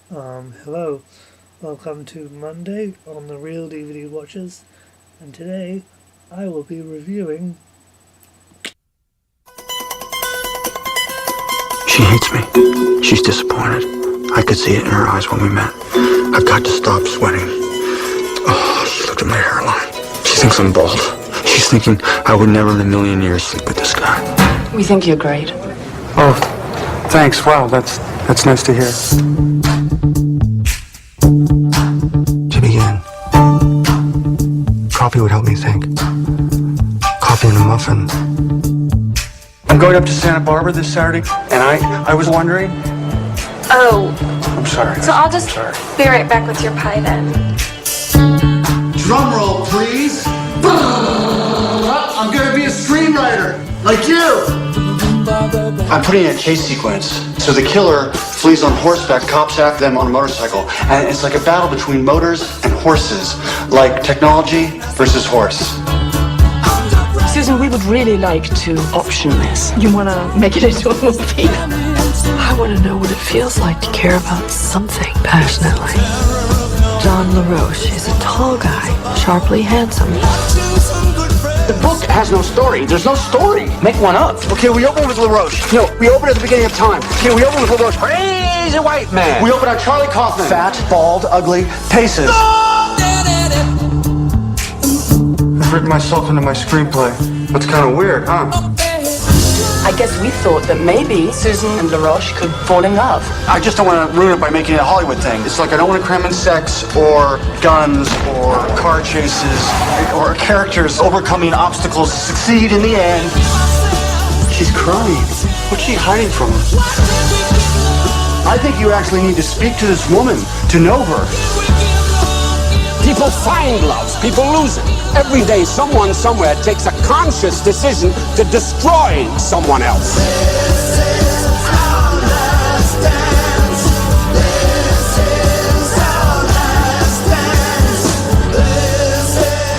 Hello, welcome to Monday on the Real DVD Watchers, and today I will be reviewing. She hates me. She's disappointed. I could see it in her eyes when we met. I've got to stop sweating. Oh, she looked at my hairline. She thinks I'm bald. She's thinking I would never in a million years sleep with this guy. We think you're great. Oh, thanks. Wow, that's nice to hear. To begin, coffee would help me think. Coffee and a muffin. I'm going up to Santa Barbara this Saturday, and I was wondering. Oh, I'm sorry. so I'll just be right back with your pie then. Drum roll, please. I'm gonna be a screenwriter, like you. I'm putting in a chase sequence. So the killer flees on horseback, cops after them on a motorcycle. And it's like a battle between motors and horses. Like technology versus horse. Susan, we would really like to option this. You want to make it into a movie? I want to know what it feels like to care about something passionately. John LaRoche is a tall guy, sharply handsome. The book has no story. There's no story. Make one up. Okay, we open with LaRoche. No, we open at the beginning of time. Okay, we open with LaRoche. Crazy white man. We open on Charlie Kaufman. Fat, bald, ugly, paces. I've written myself into my screenplay. That's kind of weird, huh? I guess we thought that maybe Susan and LaRoche could fall in love. I just don't want to ruin it by making it a Hollywood thing. It's like I don't want to cram in sex or guns or car chases or characters overcoming obstacles to succeed in the end. She's crying. What's she hiding from? I think you actually need to speak to this woman to know her. People find love, people lose it. Every day, someone somewhere takes a conscious decision to destroy someone else.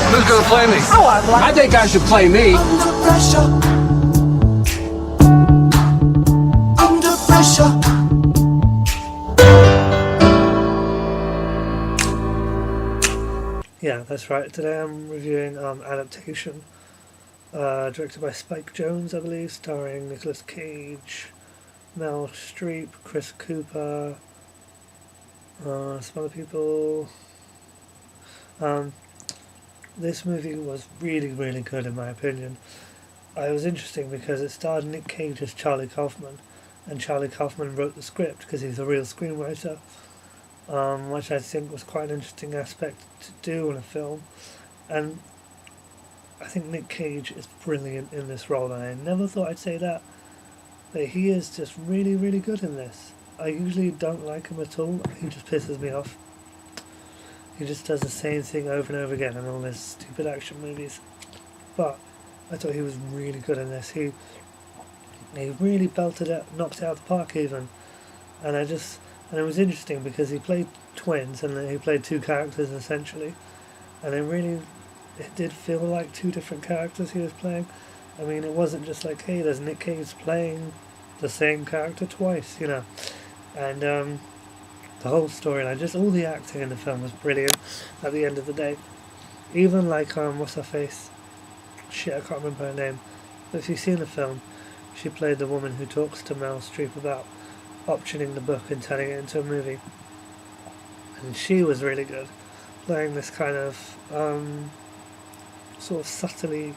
Who's gonna play me? I think I should play me. Under pressure. Yeah, that's right. Today I'm reviewing Adaptation, directed by Spike Jonze, I believe, starring Nicolas Cage, Mel Streep, Chris Cooper, some other people. This movie was really, really good in my opinion. It was interesting because it starred Nick Cage as Charlie Kaufman, and Charlie Kaufman wrote the script because he's a real screenwriter, which I think was quite an interesting aspect to do in a film. And I think Nick Cage is brilliant in this role, and I never thought I'd say that, but he is just really, really good in this. I usually don't like him at all. He just pisses me off. He just does the same thing over and over again in all his stupid action movies. But I thought he was really good in this. He really belted it, knocked it out of the park even. And it was interesting because he played twins and then he played two characters essentially. And it did feel like two different characters he was playing. I mean, it wasn't just like, hey, there's Nick Cage playing the same character twice, you know. And the whole storyline, just all the acting in the film was brilliant at the end of the day. Even like, what's her face? Shit, I can't remember her name. But if you've seen the film, she played the woman who talks to Meryl Streep about optioning the book and turning it into a movie. And she was really good, playing this kind of sort of subtly,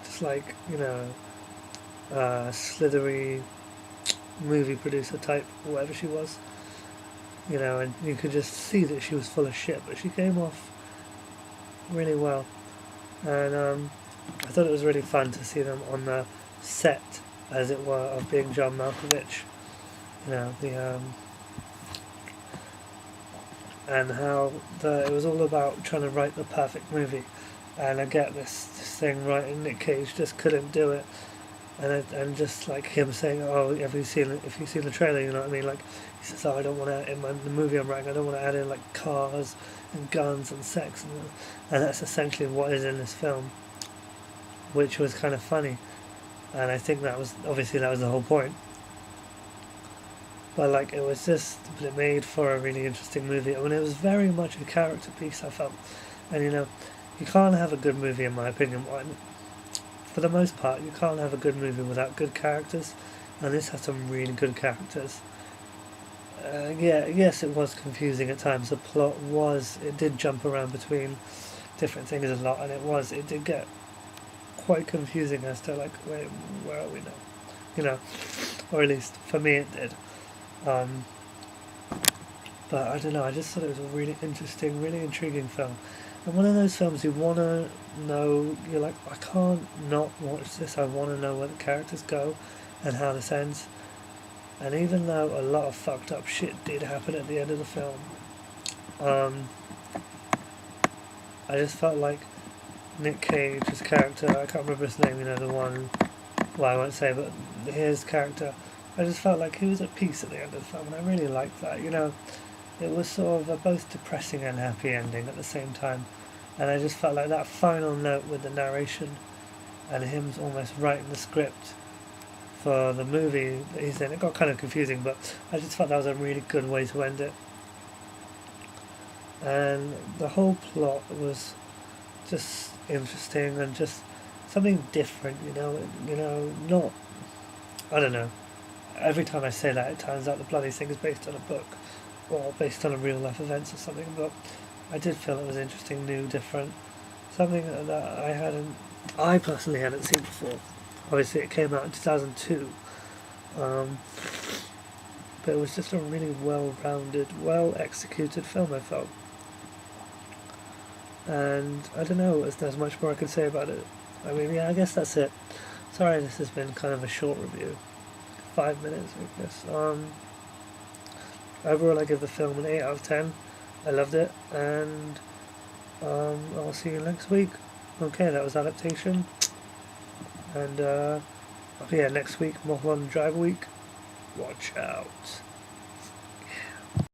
just like, you know, slithery movie producer type, whatever she was. You know, and you could just see that she was full of shit, but she came off really well. And I thought it was really fun to see them on the set, as it were, of being John Malkovich. You know, and how it was all about trying to write the perfect movie. And I get this thing right, and Nick Cage just couldn't do it. And just like him saying, oh, if you've seen the trailer, you know what I mean? Like, he says, oh, I don't want to, in the movie I'm writing, I don't want to add in like cars and guns and sex, and that's essentially what is in this film, which was kind of funny. And I think that was the whole point. but like it was just made for a really interesting movie. I mean, it was very much a character piece, I felt. And you can't have a good movie, in my opinion. For the most part, you can't have a good movie without good characters, and this had some really good characters. Yes, it was confusing at times. The plot it did jump around between different things a lot, and it did get quite confusing as to like, wait, where are we now? Or at least for me it did. But I don't know, I just thought it was a really interesting, really intriguing film. And one of those films you want to know, you're like, I can't not watch this, I want to know where the characters go and how this ends. And even though a lot of fucked up shit did happen at the end of the film, I just felt like Nick Cage's character, I can't remember his name, the one, well I won't say, but his character, I just felt like he was at peace at the end of the film, and I really liked that. It was sort of a both depressing and happy ending at the same time, and I just felt like that final note with the narration and him almost writing the script for the movie that he's in. It got kind of confusing, but I just felt that was a really good way to end it. And the whole plot was just interesting and just something different, not, I don't know. Every time I say that, it turns out the bloody thing is based on a book or based on a real life events or something, but I did feel it was interesting, new, different, something that I personally hadn't seen before. Obviously it came out in 2002, but it was just a really well-rounded, well-executed film, I felt. And I don't know if there's much more I can say about it. I mean, yeah, I guess that's it. Sorry, this has been kind of a short review. 5 minutes, I guess. Overall, I give the film an 8 out of 10. I loved it, and I'll see you next week. Okay, that was Adaptation. And, next week, Mulholland Drive week. Watch out.